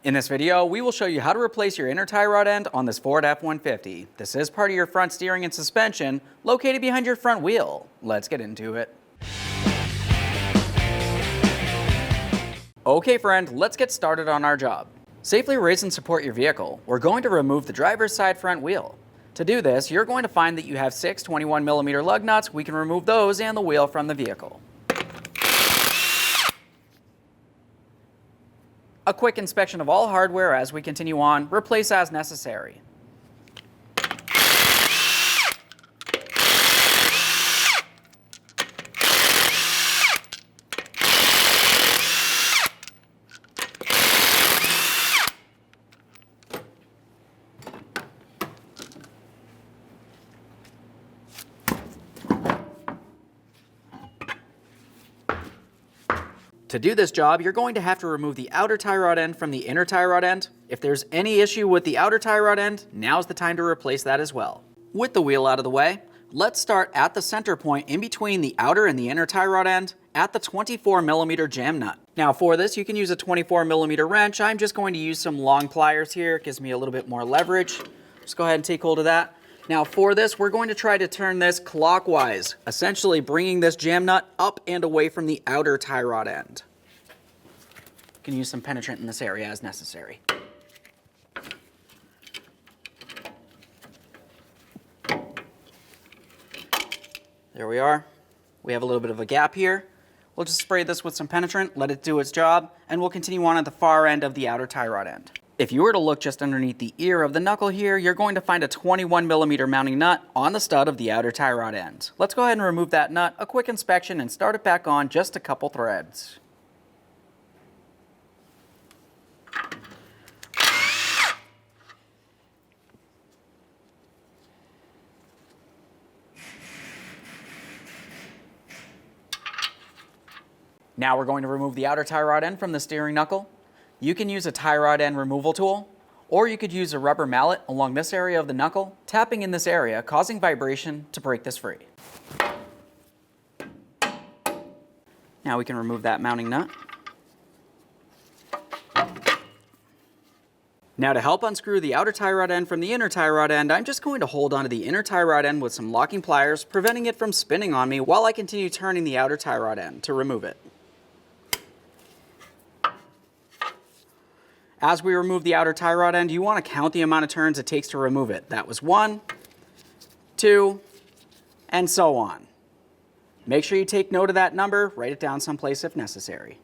In this video, we will show you how to replace your inner tie rod end on this Ford F-150. This is part of your front steering and suspension, located behind your front wheel. Let's get into it. Okay friend, let's get started on our job. Safely raise and support your vehicle. We're going to remove the driver's side front wheel. To do this, you're going to find that you have 6 21mm lug nuts. We can remove those and the wheel from the vehicle. A quick inspection of all hardware as we continue on, replace as necessary. To do this job, you're going to have to remove the outer tie rod end from the inner tie rod end. If there's any issue with the outer tie rod end, now's the time to replace that as well. With the wheel out of the way, let's start at the center point in between the outer and the inner tie rod end at the 24mm jam nut. Now for this, you can use a 24mm wrench. I'm just going to use some long pliers here. It gives me a little bit more leverage. Just go ahead and take hold of that. Now for this, we're going to try to turn this clockwise, essentially bringing this jam nut up and away from the outer tie rod end. You can use some penetrant in this area as necessary. There we are. We have a little bit of a gap here. We'll just spray this with some penetrant, let it do its job, and we'll continue on at the far end of the outer tie rod end. If you were to look just underneath the ear of the knuckle here, you're going to find a 21mm mounting nut on the stud of the outer tie rod end. Let's go ahead and remove that nut, a quick inspection, and start it back on just a couple threads. Now we're going to remove the outer tie rod end from the steering knuckle. You can use a tie rod end removal tool, or you could use a rubber mallet along this area of the knuckle, tapping in this area, causing vibration to break this free. Now we can remove that mounting nut. Now to help unscrew the outer tie rod end from the inner tie rod end, I'm just going to hold onto the inner tie rod end with some locking pliers, preventing it from spinning on me while I continue turning the outer tie rod end to remove it. As we remove the outer tie rod end, you want to count the amount of turns it takes to remove it. That was 1, 2, and so on. Make sure you take note of that number, write it down someplace if necessary.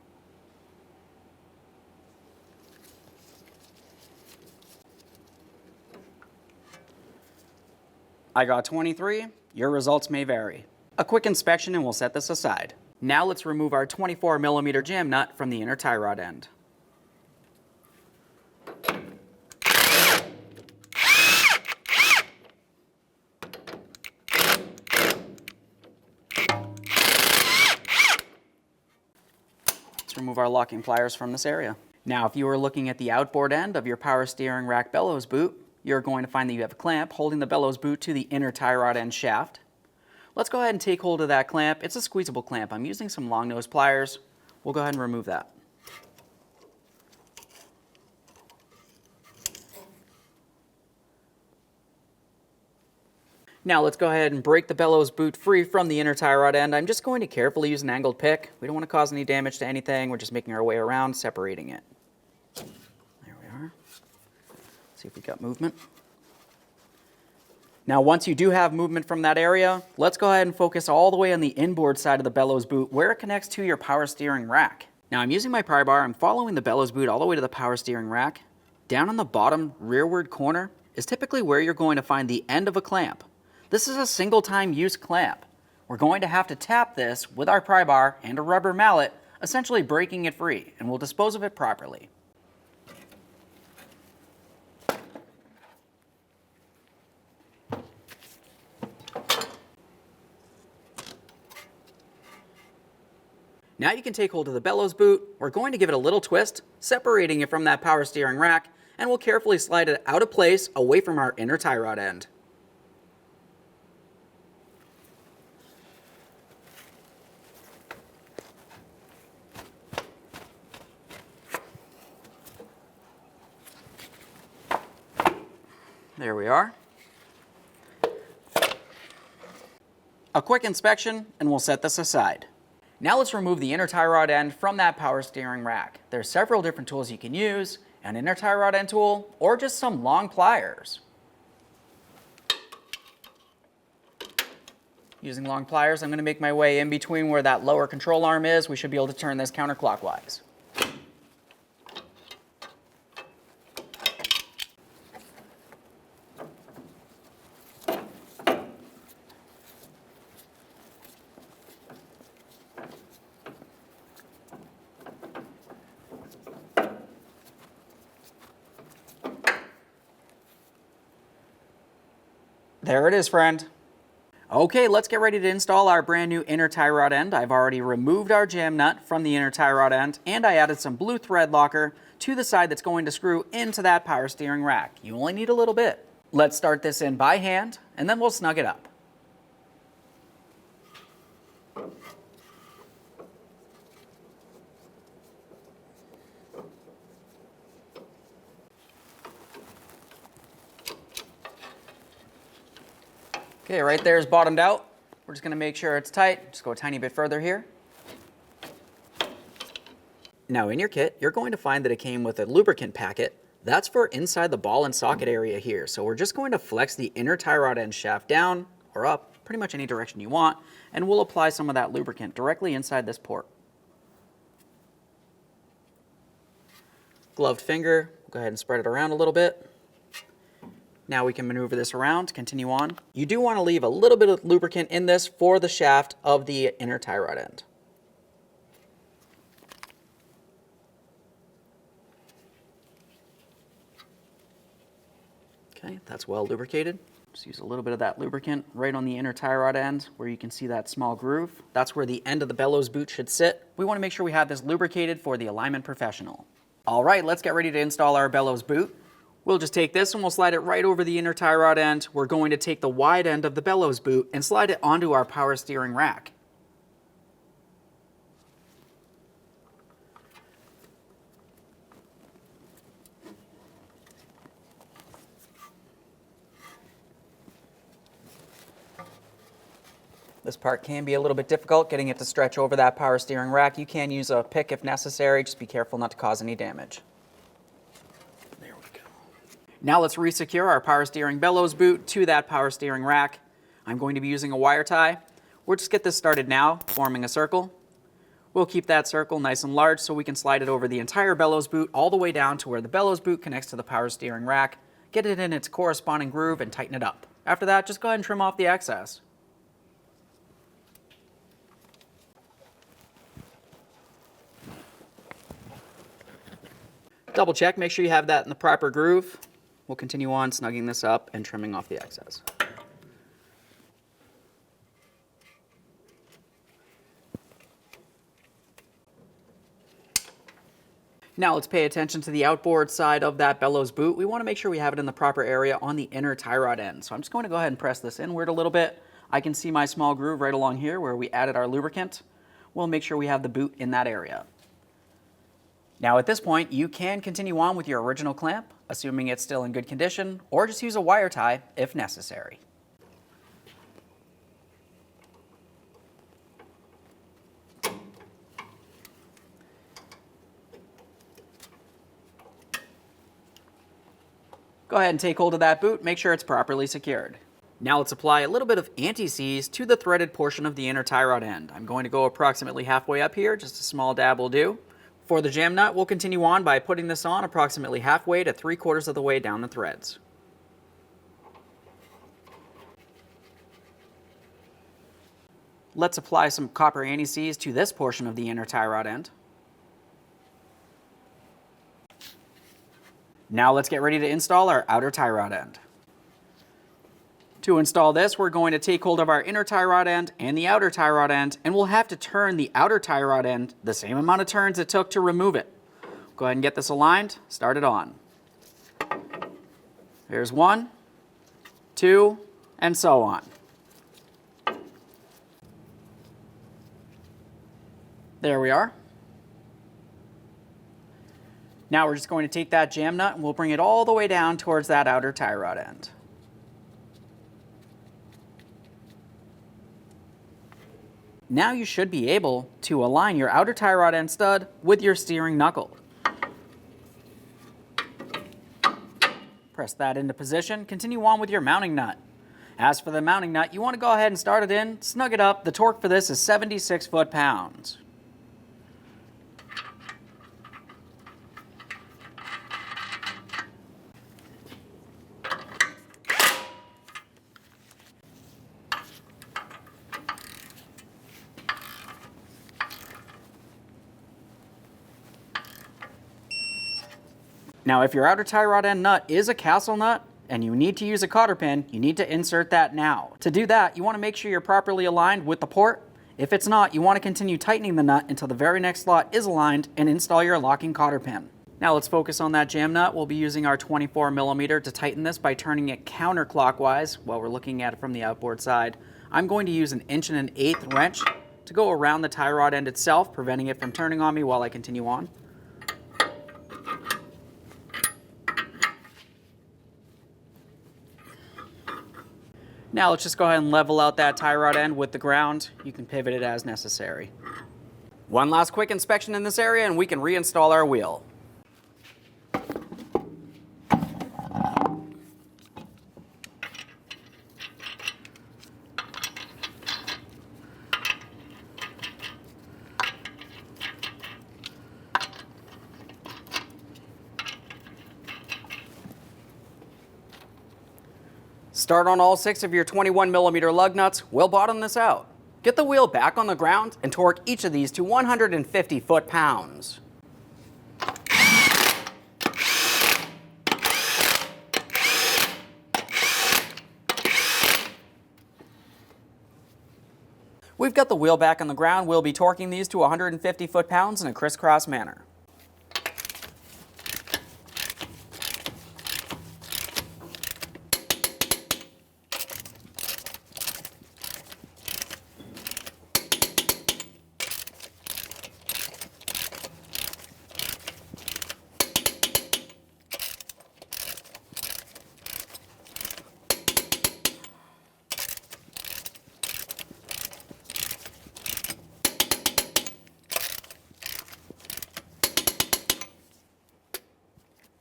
I got 23, your results may vary. A quick inspection and we'll set this aside. Now let's remove our 24mm jam nut from the inner tie rod end. Remove our locking pliers from this area. Now if you are looking at the outboard end of your power steering rack bellows boot, you're going to find that you have a clamp holding the bellows boot to the inner tie rod end shaft. Let's go ahead and take hold of that clamp. It's a squeezable clamp. I'm using some long nose pliers. We'll go ahead and remove that. Now let's go ahead and break the bellows boot free from the inner tie rod end. I'm just going to carefully use an angled pick. We don't want to cause any damage to anything. We're just making our way around, separating it. There we are. Let's see if we got movement. Now once you do have movement from that area, let's go ahead and focus all the way on the inboard side of the bellows boot where it connects to your power steering rack. Now I'm using my pry bar. I'm following the bellows boot all the way to the power steering rack. Down on the bottom rearward corner is typically where you're going to find the end of a clamp. This is a single time use clamp. We're going to have to tap this with our pry bar and a rubber mallet, essentially breaking it free, and we'll dispose of it properly. Now you can take hold of the bellows boot. We're going to give it a little twist, separating it from that power steering rack, and we'll carefully slide it out of place away from our inner tie rod end. There we are. A quick inspection and we'll set this aside. Now let's remove the inner tie rod end from that power steering rack. There's several different tools you can use, an inner tie rod end tool or just some long pliers. Using long pliers, I'm going to make my way in between where that lower control arm is. We should be able to turn this counterclockwise. There it is, friend. Okay, let's get ready to install our brand new inner tie rod end. I've already removed our jam nut from the inner tie rod end, and I added some blue thread locker to the side that's going to screw into that power steering rack. You only need a little bit. Let's start this in by hand, and then we'll snug it up. Okay, right there is bottomed out. We're just going to make sure it's tight. Just go a tiny bit further here. Now in your kit, you're going to find that it came with a lubricant packet. That's for inside the ball and socket area here. So we're just going to flex the inner tie rod end shaft down or up, pretty much any direction you want, and we'll apply some of that lubricant directly inside this port. Gloved finger, go ahead and spread it around a little bit. Now we can maneuver this around, continue on. You do want to leave a little bit of lubricant in this for the shaft of the inner tie rod end. Okay, that's well lubricated. Just use a little bit of that lubricant right on the inner tie rod end where you can see that small groove. That's where the end of the bellows boot should sit. We want to make sure we have this lubricated for the alignment professional. All right, let's get ready to install our bellows boot. We'll just take this and we'll slide it right over the inner tie rod end. We're going to take the wide end of the bellows boot and slide it onto our power steering rack. This part can be a little bit difficult, getting it to stretch over that power steering rack. You can use a pick if necessary. Just be careful not to cause any damage. Now let's resecure our power steering bellows boot to that power steering rack. I'm going to be using a wire tie. We'll just get this started now, forming a circle. We'll keep that circle nice and large so we can slide it over the entire bellows boot all the way down to where the bellows boot connects to the power steering rack. Get it in its corresponding groove and tighten it up. After that, just go ahead and trim off the excess. Double check, make sure you have that in the proper groove. We'll continue on snugging this up and trimming off the excess. Now let's pay attention to the outboard side of that bellows boot. We want to make sure we have it in the proper area on the inner tie rod end. So I'm just going to go ahead and press this inward a little bit. I can see my small groove right along here where we added our lubricant. We'll make sure we have the boot in that area. Now at this point, you can continue on with your original clamp, assuming it's still in good condition, or just use a wire tie if necessary. Go ahead and take hold of that boot, make sure it's properly secured. Now let's apply a little bit of anti-seize to the threaded portion of the inner tie rod end. I'm going to go approximately halfway up here, just a small dab will do. For the jam nut, we'll continue on by putting this on approximately halfway to 3/4 of the way down the threads. Let's apply some copper anti-seize to this portion of the inner tie rod end. Now let's get ready to install our outer tie rod end. To install this, we're going to take hold of our inner tie rod end and the outer tie rod end, and we'll have to turn the outer tie rod end the same amount of turns it took to remove it. Go ahead and get this aligned, start it on. Here's 1, 2, and so on. There we are. Now we're just going to take that jam nut and we'll bring it all the way down towards that outer tie rod end. Now you should be able to align your outer tie rod end stud with your steering knuckle. Press that into position, continue on with your mounting nut. As for the mounting nut, you want to go ahead and start it in, snug it up. The torque for this is 76 foot-pounds. Now, if your outer tie rod end nut is a castle nut and you need to use a cotter pin, you need to insert that now. To do that, you want to make sure you're properly aligned with the port. If it's not, you want to continue tightening the nut until the very next slot is aligned and install your locking cotter pin. Now let's focus on that jam nut. We'll be using our 24mm to tighten this by turning it counterclockwise while we're looking at it from the outboard side. I'm going to use an 1 1/8" wrench to go around the tie rod end itself, preventing it from turning on me while I continue on. Now let's just go ahead and level out that tie rod end with the ground. You can pivot it as necessary. One last quick inspection in this area and we can reinstall our wheel. Start on all 6 of your 21mm lug nuts. We'll bottom this out. Get the wheel back on the ground and torque each of these to 150 foot-pounds. We've got the wheel back on the ground. We'll be torquing these to 150 foot-pounds in a crisscross manner.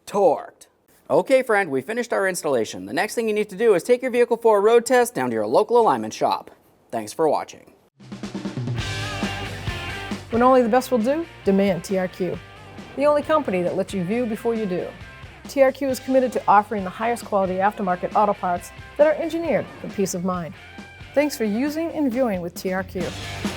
Torqued. Okay friend, we finished our installation. The next thing you need to do is take your vehicle for a road test down to your local alignment shop. Thanks for watching. When only the best will do, demand TRQ. The only company that lets you view before you do. TRQ is committed to offering the highest quality aftermarket auto parts that are engineered for peace of mind. Thanks for using and viewing with TRQ.